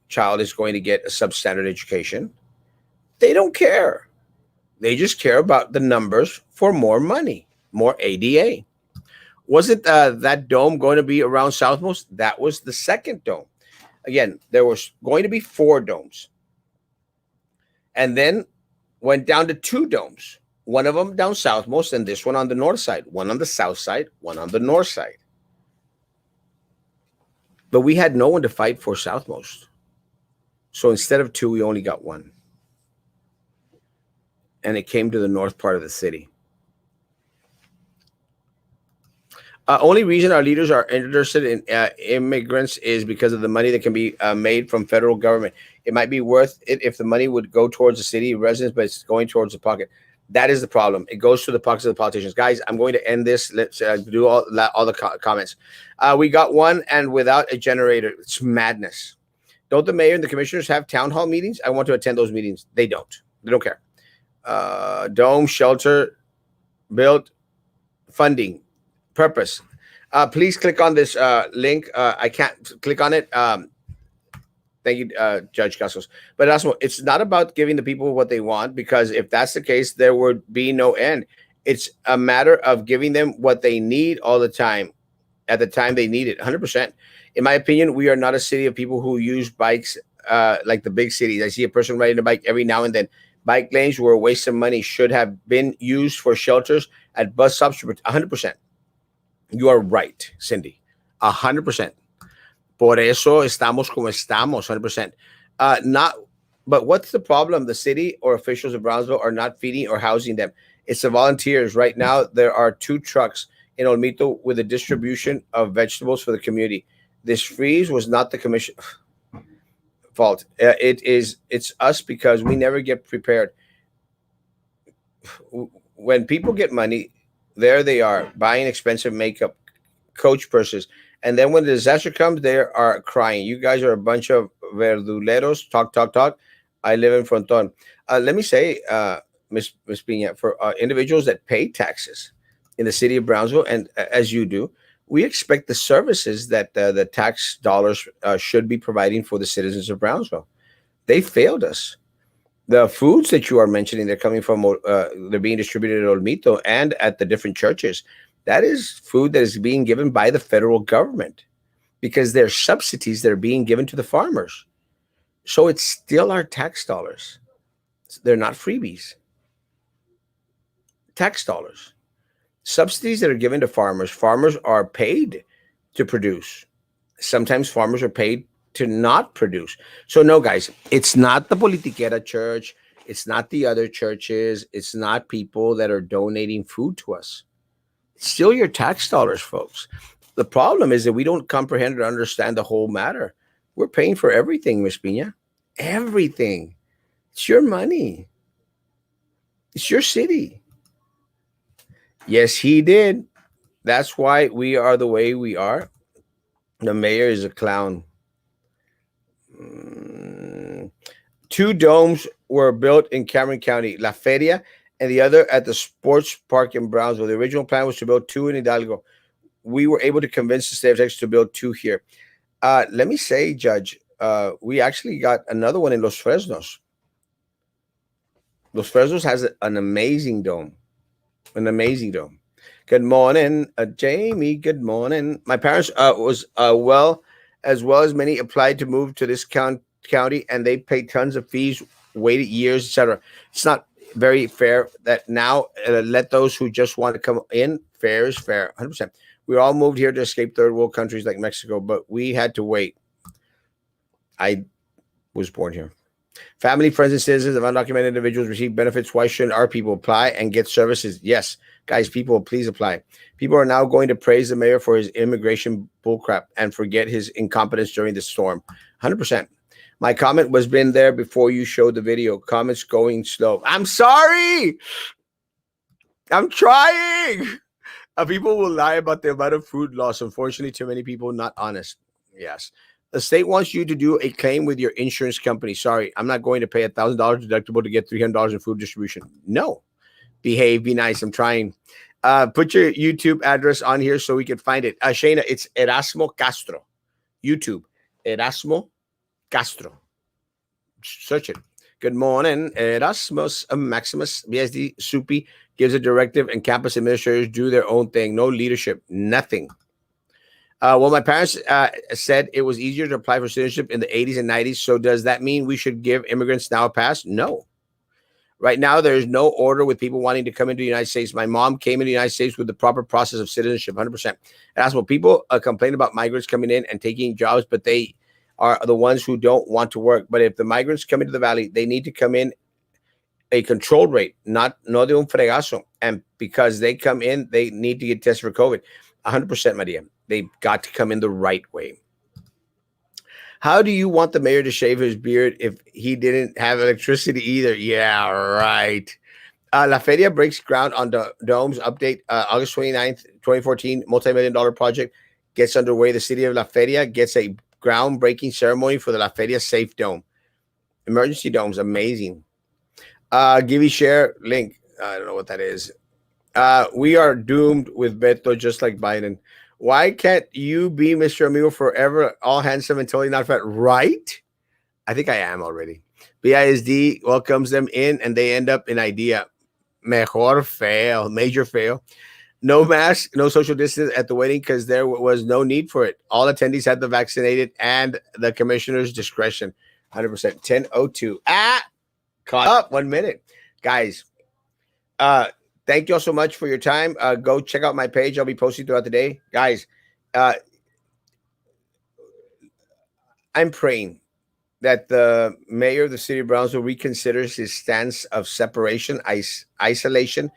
child is going to get a substandard education. They don't care. They just care about the numbers for more money, more ADA. Wasn't that dome going to be around Southmost? That was the second dome. Again, there was going to be 4 domes. And then went down to 2 domes. One of them down Southmost and this one on the north side. One on the south side, one on the north side. But we had no one to fight for Southmost. So instead of 2, we only got 1. And it came to the north part of the city. Only reason our leaders are interested in immigrants is because of the money that can be made from federal government. It might be worth it if the money would go towards the city residents, but it's going towards the pocket. That is the problem. It goes to the pockets of the politicians. Guys, I'm going to end this. Let's do all the comments. We got one, and without a generator, it's madness. Don't the mayor and the commissioners have town hall meetings? I want to attend those meetings. They don't. They don't care. Dome, shelter, built, funding, purpose. Please click on this link. I can't click on it. Thank you, Judge Castles. But Erasmo, it's not about giving the people what they want, because if that's the case, there would be no end. It's a matter of giving them what they need all the time, at the time they need it, 100%. In my opinion, we are not a city of people who use bikes like the big cities. I see a person riding a bike every now and then. Bike lanes were a waste of money, should have been used for shelters at bus stops, 100%. You are right, Cindy, 100%. Por eso estamos como estamos, 100%. But what's the problem? The city or officials of Brownsville are not feeding or housing them. It's the volunteers. Right now, there are 2 trucks in Olmito with a distribution of vegetables for the community. This freeze was not the commission fault. It's us, because we never get prepared. When people get money, there they are buying expensive makeup, Coach purses, and then when the disaster comes, they are crying. You guys are a bunch of verduleros. Talk. I live in Fronton. Let me say, Miss Pina, for individuals that pay taxes in the city of Brownsville, and as you do, we expect the services that the tax dollars should be providing for the citizens of Brownsville. They failed us. The foods that you are mentioning, they're coming from, they're being distributed at Olmito and at the different churches. That is food that is being given by the federal government, because they're subsidies that are being given to the farmers. So it's still our tax dollars. They're not freebies, tax dollars. Subsidies that are given to farmers, farmers are paid to produce. Sometimes farmers are paid to not produce. So, no, guys, it's not the Politiquera church. It's not the other churches. It's not people that are donating food to us. It's still your tax dollars, folks. The problem is that we don't comprehend or understand the whole matter. We're paying for everything, Miss Pina. Everything. It's your money. It's your city. Yes, he did. That's why we are the way we are. The mayor is a clown. Mm. Two domes were built in Cameron County, La Feria, and the other at the sports park in Brownsville. The original plan was to build two in Hidalgo. We were able to convince the state of Texas to build two here. Let me say, Judge, we actually got another one in Los Fresnos. Los Fresnos has an amazing dome. An amazing dome. Good morning, Jamie. Good morning. My parents was well as many applied to move to this county, and they paid tons of fees, waited years, etc. It's not very fair that now let those who just want to come in. Fair is fair, 100%. We all moved here to escape third world countries like Mexico, but we had to wait. I was born here. Family, friends, and citizens of undocumented individuals receive benefits. Why shouldn't our people apply and get services? Yes, guys, people, please apply. People are now going to praise the mayor for his immigration bullcrap and forget his incompetence during the storm. 100%. My comment was been there before you showed the video. Comments going slow. I'm sorry. I'm trying. People will lie about the amount of food loss. Unfortunately, too many people not honest. Yes. The state wants you to do a claim with your insurance company. Sorry, I'm not going to pay $1,000 deductible to get $300 in food distribution. No. Behave, be nice. I'm trying. Put your YouTube address on here so we can find it. Shayna, it's Erasmo Castro. YouTube, Erasmo Castro. Search it. Good morning. Erasmus Maximus, BSD Soupy, gives a directive and campus administrators do their own thing. No leadership, nothing. Well, my parents said it was easier to apply for citizenship in the 80s and 90s. So does that mean we should give immigrants now a pass? No. Right now, there is no order with people wanting to come into the United States. My mom came into the United States with the proper process of citizenship, 100%. And that's what people complain about migrants coming in and taking jobs, but they are the ones who don't want to work. But if the migrants come into the valley, they need to come in a controlled rate, not no de un fregazo. And because they come in, they need to get tested for COVID. 100%, Maria. They've got to come in the right way. How do you want the mayor to shave his beard if he didn't have electricity either? Yeah, right. La Feria breaks ground on the domes update. August 29th, 2014, multi-million-dollar project gets underway. The city of La Feria gets a groundbreaking ceremony for the La Feria Safe Dome. Emergency domes, amazing. Give me share link. I don't know what that is. We are doomed with Beto, just like Biden. Why can't you be Mr. Amigo forever, all handsome and totally not fat? Right? I think I am already. BISD welcomes them in, and they end up in idea. Mejor fail, major fail. No mask, no social distance at the wedding because there was no need for it. All attendees had the vaccinated and the commissioner's discretion. 100%. 10:02. Caught up 1 minute. Guys, thank you all so much for your time. Go check out my page. I'll be posting throughout the day. Guys, I'm praying that the mayor of the city of Brownsville reconsiders his stance of separation, isolation,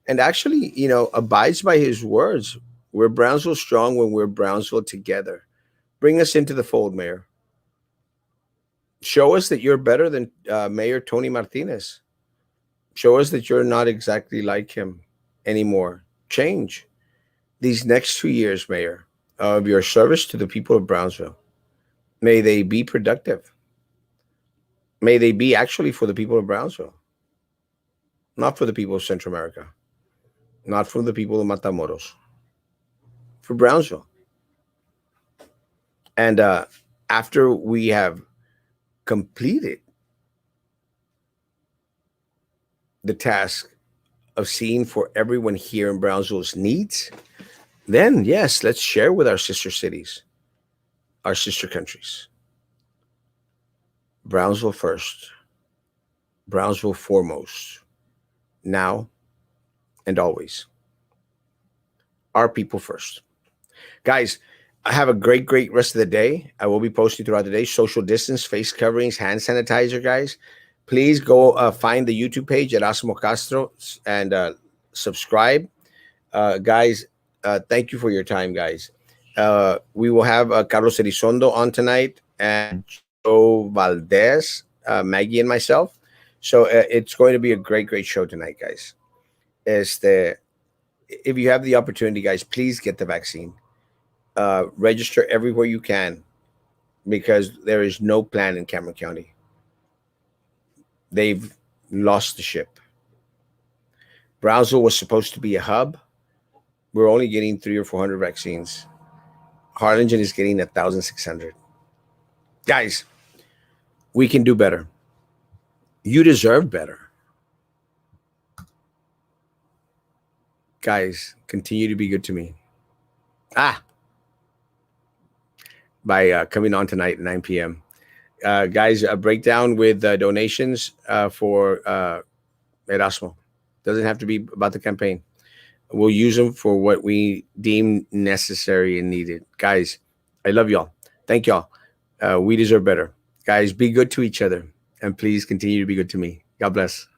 and actually, abides by his words. We're Brownsville strong when we're Brownsville together. Bring us into the fold, Mayor. Show us that you're better than Mayor Tony Martinez. Show us that you're not exactly like him anymore. Change these next 2 years, Mayor, of your service to the people of Brownsville. May they be productive. May they be actually for the people of Brownsville, not for the people of Central America, not for the people of Matamoros, for Brownsville. And after we have completed the task of seeing for everyone here in Brownsville's needs, then yes, let's share with our sister cities, our sister countries. Brownsville first. Brownsville foremost, now and always. Our people first. Guys, have a great rest of the day. I will be posting throughout the day. Social distance, face coverings, hand sanitizer, guys. Please go find the YouTube page at Erasmo Castro and subscribe. Guys, thank you for your time, guys. We will have Carlos Elizondo on tonight and Joe Valdez, Maggie, and myself. So it's going to be a great show tonight, guys. Este, if you have the opportunity, guys, please get the vaccine. Register everywhere you can because there is no plan in Cameron County. They've lost the ship. Brownsville was supposed to be a hub. We're only getting 300 or 400 vaccines. Harlingen is getting 1,600. Guys, we can do better. You deserve better. Guys, continue to be good to me. By coming on tonight at 9 p.m. Guys, a breakdown with donations for Erasmo. Doesn't have to be about the campaign. We'll use them for what we deem necessary and needed. Guys, I love y'all. Thank y'all. We deserve better. Guys, be good to each other. And please continue to be good to me. God bless.